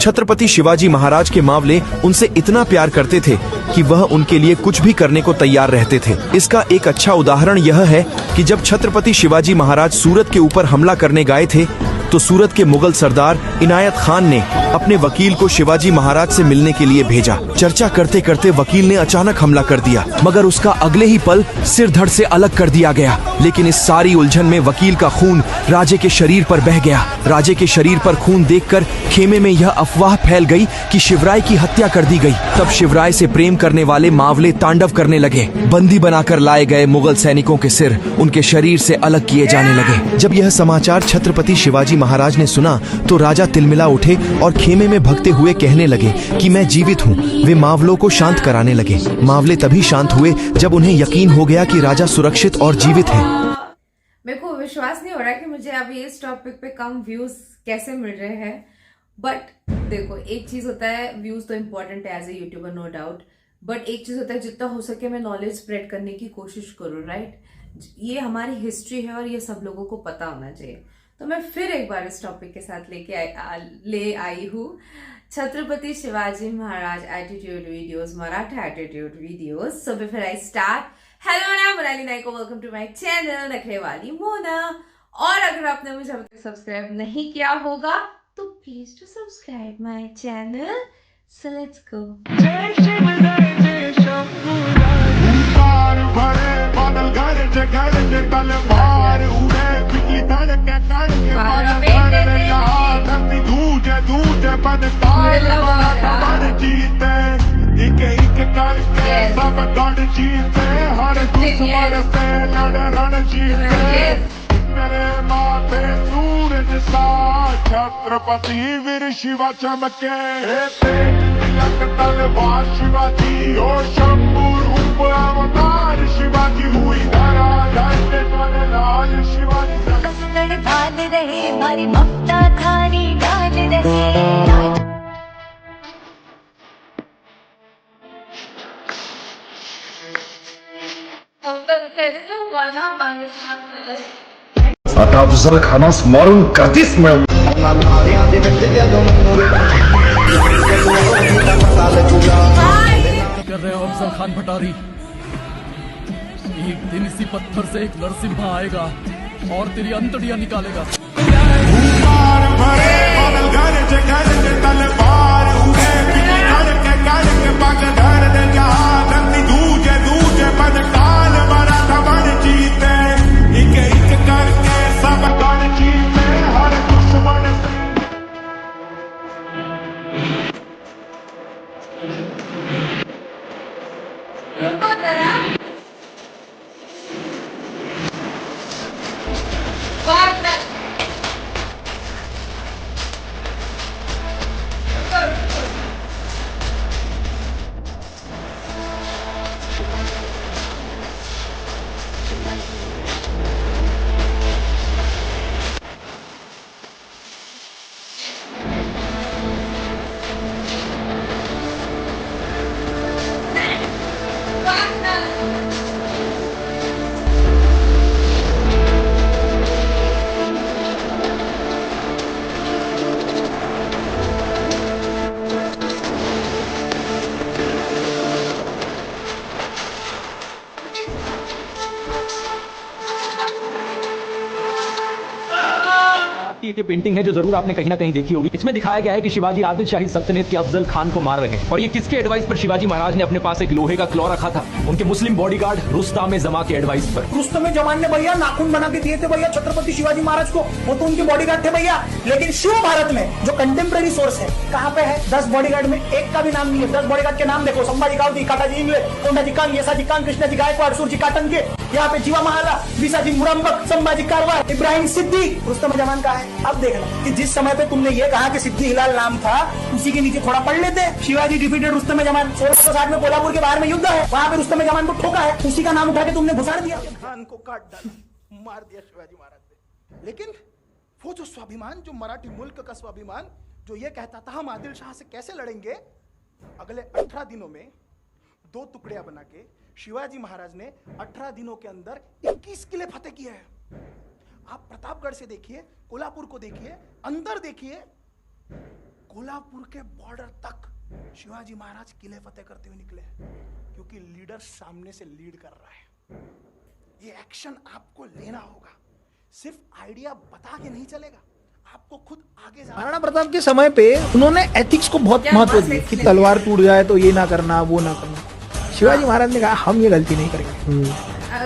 छत्रपति शिवाजी महाराज के मावले उनसे इतना प्यार करते थे कि वह उनके लिए कुछ भी करने को तैयार रहते थे। इसका एक अच्छा उदाहरण यह है कि जब छत्रपति शिवाजी महाराज सूरत के ऊपर हमला करने गए थे तो सूरत के मुगल सरदार इनायत खान ने अपने वकील को शिवाजी महाराज से मिलने के लिए भेजा। चर्चा करते करते वकील ने अचानक हमला कर दिया, मगर उसका अगले ही पल सिर धड़ से अलग कर दिया गया। लेकिन इस सारी उलझन में वकील का खून राजे के शरीर पर बह गया। राजे के शरीर पर खून देखकर खेमे में यह अफवाह फैल गई कि शिवराय की हत्या कर दी गई। तब शिवराय से प्रेम करने वाले मावले तांडव करने लगे। बंदी बनाकर लाए गए मुगल सैनिकों के सिर उनके शरीर से अलग किए जाने लगे। जब यह समाचार छत्रपति शिवाजी महाराज ने सुना तो राजा तिलमिला उठे और खेमे में भगते हुए कहने लगे कि मैं जीवित हूँ। वे मावलों को शांत कराने लगे। मावले तभी शांत हुए जब उन्हें यकीन हो गया कि राजा सुरक्षित और जीवित है। मेरे को विश्वास नहीं हो रहा कि मुझे अभी इस टॉपिक पे कम व्यूज कैसे मिल रहे हैं। बट देखो, एक चीज होता है, व्यूज तो इम्पोर्टेंट है as a YouTuber, no doubt. But एक चीज होता है, जितना हो सके मैं नॉलेज स्प्रेड करने की कोशिश करूँ, राइट। ये हमारी हिस्ट्री है और ये सब लोगों को पता होना चाहिए। तो मैं फिर एक बार इस टॉपिक के साथ ले आई हूँ Chhatrapati Shivaji Maharaj attitude videos, Maratha attitude videos. So before I start, hello, मैं Monali Naik, welcome to my channel Nakhre Wali Mona. और अगर आपने मुझे अभी तक सब्सक्राइब नहीं किया होगा तो please to subscribe my channel. So let's go. Chhatrapati वीर शिवा चमके तलवार शिवाजी और शंभू रूप अवतार शिवाजी हुई धरा लाल शिवाजी भाल रहे हमारी ममता थारी डाल रहे। आता अफजल खानास मारून कधीच मिळवलं कर रहे हो अफजल खान भटारी। एक दिन इसी पत्थर से एक नरसिम्हा आएगा और तेरी अंतड़ियां निकालेगा। ये पेंटिंग है जो जरूर आपने कहीं ना कहीं देखी होगी। इसमें दिखाया गया है कि शिवाजी आदिल शाही सल्तनत के अफजल खान को मार रहे हैं और ये किसके एडवाइस पर शिवाजी महाराज ने अपने पास एक लोहे का क्लॉ रखा था? उनके मुस्लिम बॉडीगार्ड रुस्तम जमा के एडवाइस पर। रुस्तम जमान ने भैया नाखून बना के दिए थे भैया छत्रपति शिवाजी महाराज को, वो तो उनके बॉडीगार्ड थे भैया। लेकिन शिव भारत में जो कंटेम्प्रेरी सोर्स है, कहाँ पे है? 10 बॉडीगार्ड में एक का भी नाम नहीं है। 10 बॉडीगार्ड के नाम देखो, संभाजी गावती, काटाजी इंगले, कोंडाजी कांग, येसाजी कांग, कृष्णाजी गायकवाड़, सूरजी काटनके, यहाँ पे जीवा महारा, विसाजी मुरम्बक, संभाजी कारवार, इब्राहिम सिद्दीक। रुस्तम जमान का है। अब देखना कि जिस समय पे तुमने ये कहा कि सिद्दी हिलाल नाम था, उसी के नीचे थोड़ा पढ़ लेते। शिवाजी डिफीटेड रुस्तम जमान। 1660 में कोल्हापुर के बाहर में युद्ध है, वहां पे रुस्तम जमान को ठोका है, उसी का नाम उठा के तुमने घुसाड़ दिया। खान को काट डाला, मार दिया शिवाजी महाराज ने। लेकिन वो जो स्वाभिमान, जो मराठी मुल्क का स्वाभिमान, जो ये कहता था हम आदिल शाह से कैसे लड़ेंगे, अगले 18 दिनों में 2 टुकड़ियां बना के शिवाजी महाराज ने 18 दिनों के अंदर 21 किले फतेह किए हैं। आप प्रतापगढ़ से देखिए, कोल्हापुर को देखिए, अंदर देखिए, कोल्हापुर के बॉर्डर तक शिवाजी महाराज किले फतेह करते हुए निकले हैं, क्योंकि लीडर सामने से लीड कर रहा है। ये एक्शन आपको लेना होगा, सिर्फ आइडिया बता के नहीं चलेगा, आपको खुद आगे जाना। महाराणा प्रताप के समय पे उन्होंने एथिक्स को बहुत महत्व दिया कि तलवार टूट जाए तो ये ना करना, वो ना करना। शिवाजी महाराज ने कहा हम ये गलती नहीं करेंगे,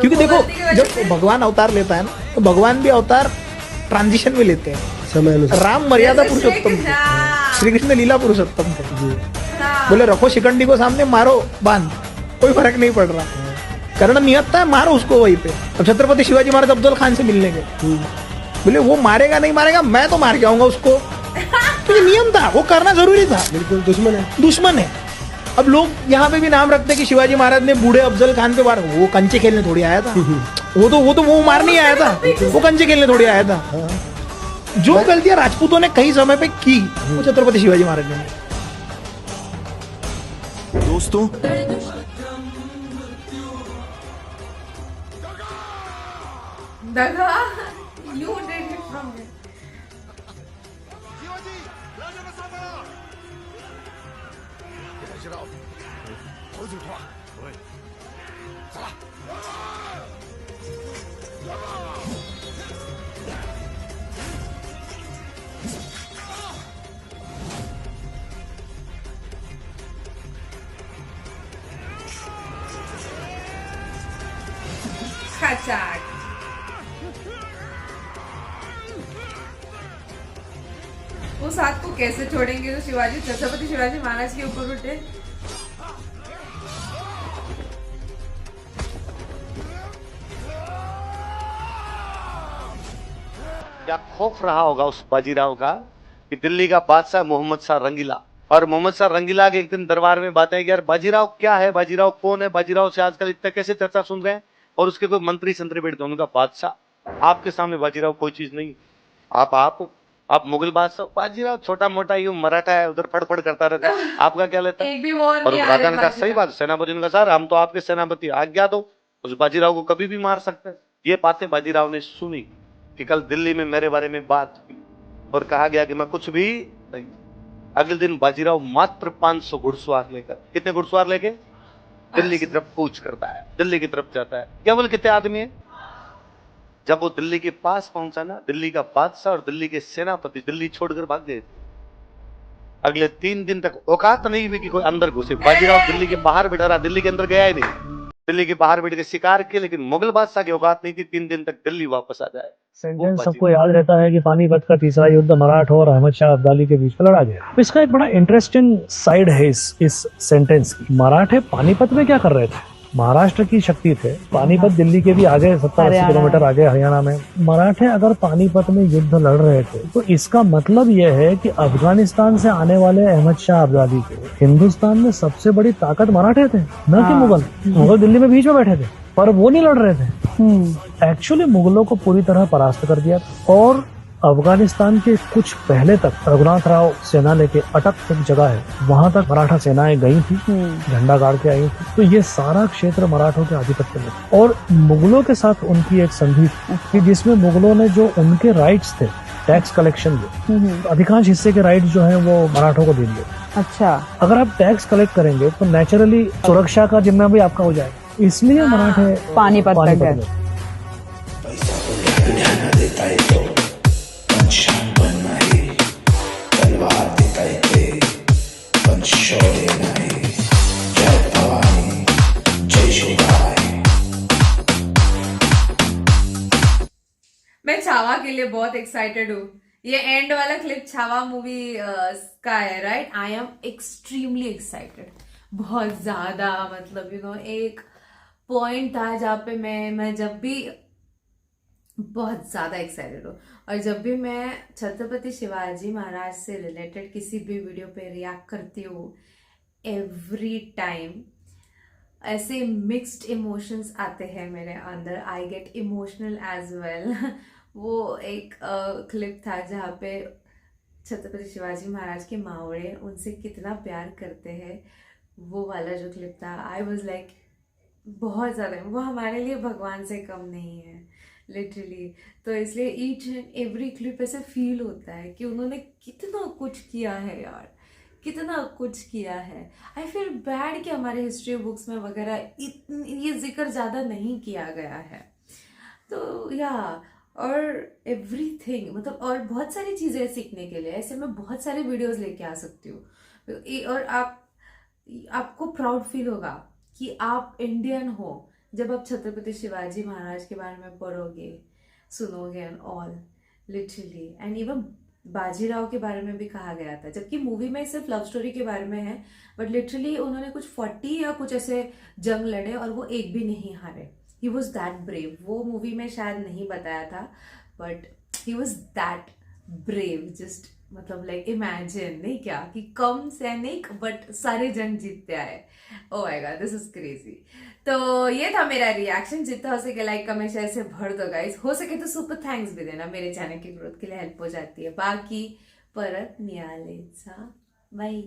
क्योंकि देखो जब भगवान अवतार लेता है ना, तो भगवान भी अवतार ट्रांजिशन में लेते हैं समय अनुसार। राम मर्यादा पुरुषोत्तम थे, श्री कृष्ण लीला पुरुषोत्तम थे। बोले रखो शिखंडी को सामने, मारो बांध, कोई फर्क नहीं पड़ रहा। कर्ण नियत था, मारो उसको वहीं पे। अब छत्रपति शिवाजी महाराज अफजल खान से मिलने गए, बोले वो मारेगा नहीं मारेगा, मैं तो मार के आऊंगा उसको। तो ये नियम था, वो करना जरूरी था। बिल्कुल दुश्मन है। अब लोग यहाँ पे भी नाम रखते कि शिवाजी महाराज ने बूढ़े अफजल खान पे मार, वो कंचे खेलने थोड़ी आया था। वो मारने आया था, वो कंचे खेलने थोड़ी आया था। जो गलतियां राजपूतों ने कई समय पे की, वो छत्रपति शिवाजी महाराज ने। दोस्तों, दगा, you did it from me. खचाक। उस हाथ को कैसे छोड़ेंगे जो छत्रपति शिवाजी महाराज के ऊपर उठे। क्या खौफ रहा होगा उस बाजीराव का कि दिल्ली का बादशाह मोहम्मद शाह रंगीला, और मोहम्मद शाह रंगीला के एक दिन दरबार में बातें कि यार बाजीराव क्या है, बाजीराव कौन है, बाजीराव से आजकल इतना कैसे चर्चा सुन रहे हैं, और उसके कोई मंत्री संतरी बैठते, उनका बादशाह। आपके सामने बाजीराव कोई चीज नहीं। आप मुगल बादशाह, बाजीराव छोटा मोटा यूं मराठा है, उधर फड़फड़ करता रहता है, आपका क्या लेता है। और राजा ने कहा सही बात, सेनापति ने कहा सर हम तो आपके सेनापति, आज्ञा दो, उस बाजीराव को कभी भी मार सकते हैं। ये बातें बाजीराव ने सुनी कि कल दिल्ली में मेरे बारे में बात हुई और कहा गया कि मैं कुछ भी नहीं। अगले दिन बाजीराव मात्र 500 घुड़सवार लेकर, कितने घुड़सवार लेके, दिल्ली की तरफ कूच करता है, दिल्ली की तरफ जाता है। क्या बोले कितने आदमी है? जब वो दिल्ली के पास पहुंचा ना, दिल्ली का बादशाह और दिल्ली के सेनापति दिल्ली छोड़कर भाग गए। अगले 3 दिन तक औकात नहीं हुई कि कोई अंदर घुसे। बाजीराव दिल्ली के बाहर बैठा रहा, दिल्ली के अंदर गया ही नहीं। दिल्ली के बाहर बैठ के शिकार किए, लेकिन मुगल बादशाह की औकात नहीं थी 3 दिन तक दिल्ली वापस आ जाए। सेंटेंस सबको याद रहता है कि पानीपत का तीसरा युद्ध मराठा और अहमद शाह अब्दाली के बीच में लड़ा गया। इसका एक बड़ा इंटरेस्टिंग साइड है इस सेंटेंस की। मराठे पानीपत में क्या कर रहे थे? महाराष्ट्र की शक्ति थे, पानीपत दिल्ली के भी आगे 70-80 किलोमीटर आगे हरियाणा में। मराठे अगर पानीपत में युद्ध लड़ रहे थे तो इसका मतलब यह है कि अफगानिस्तान से आने वाले अहमद शाह अब्दाली के हिंदुस्तान में सबसे बड़ी ताकत मराठे थे, न कि मुगल। मुगल दिल्ली में बीच में बैठे थे, पर वो नहीं लड़ रहे थे। एक्चुअली मुगलों को पूरी तरह परास्त कर दिया और अफगानिस्तान के कुछ पहले तक रघुनाथ राव सेना लेके अटक एक जगह है, वहां तक मराठा सेनाएं गई थी, झंडा गाड़ के आई थी। तो ये सारा क्षेत्र मराठों के आधिपत्य में, और मुगलों के साथ उनकी एक संधि थी जिसमें मुगलों ने जो उनके राइट्स थे, टैक्स कलेक्शन के अधिकांश हिस्से के राइट्स जो है वो मराठों को दे दिए। अच्छा, अगर आप टैक्स कलेक्ट करेंगे तो नेचुरली सुरक्षा का जिम्मा भी आपका हो जाएगा, इसलिए मराठे पानीपत में। मैं छावा के लिए बहुत एक्साइटेड हूँ। ये एंड वाला क्लिप छावा मूवी का है, right? I am extremely excited, बहुत ज्यादा। मतलब एक पॉइंट था जहाँ पे मैं जब भी बहुत ज्यादा एक्साइटेड हूँ, और जब भी मैं छत्रपति शिवाजी महाराज से रिलेटेड किसी भी वीडियो पे रिएक्ट करती हूँ, एवरी टाइम ऐसे मिक्स्ड इमोशंस आते हैं मेरे अंदर। I get emotional as well. वो एक क्लिप था जहाँ पे छत्रपति शिवाजी महाराज के मावड़े उनसे कितना प्यार करते हैं, वो वाला जो क्लिप था, आई वॉज लाइक बहुत ज़्यादा, वो हमारे लिए भगवान से कम नहीं है। लिटरली। तो इसलिए ईच एंड एवरी क्लिप ऐसे फील होता है कि उन्होंने कितना कुछ किया है यार, कितना कुछ किया है। आई फील बैड कि हमारे हिस्ट्री बुक्स में वगैरह ये जिक्र ज़्यादा नहीं किया गया है। तो या और एवरीथिंग, मतलब और बहुत सारी चीज़ें सीखने के लिए, ऐसे मैं बहुत सारे वीडियोस लेके आ सकती हूँ। और आपको प्राउड फील होगा कि आप इंडियन हो जब आप छत्रपति शिवाजी महाराज के बारे में पढ़ोगे, सुनोगे and all, literally. And even Bajirao के बारे में भी कहा गया था, जबकि मूवी में सिर्फ लव स्टोरी के बारे में है, बट लिटरली उन्होंने कुछ 40 या कुछ ऐसे जंग लड़े और वो एक भी नहीं हारे। He was that brave. वो मूवी में शायद नहीं बताया था, but he was that brave. Just मतलब लाइक इमेजिन, नहीं क्या, कि कम सैनिक बट सारे जंग जीतते आए। Oh my God, this is crazy. तो ये था मेरा रिएक्शन। जितना हो सके लाइक कमेंट शेयर से भर दो गाइस। हो सके तो सुपर थैंक्स भी देना, मेरे चैनल की ग्रोथ के लिए हेल्प हो जाती है। बाकी परत मिळालेचा बाय।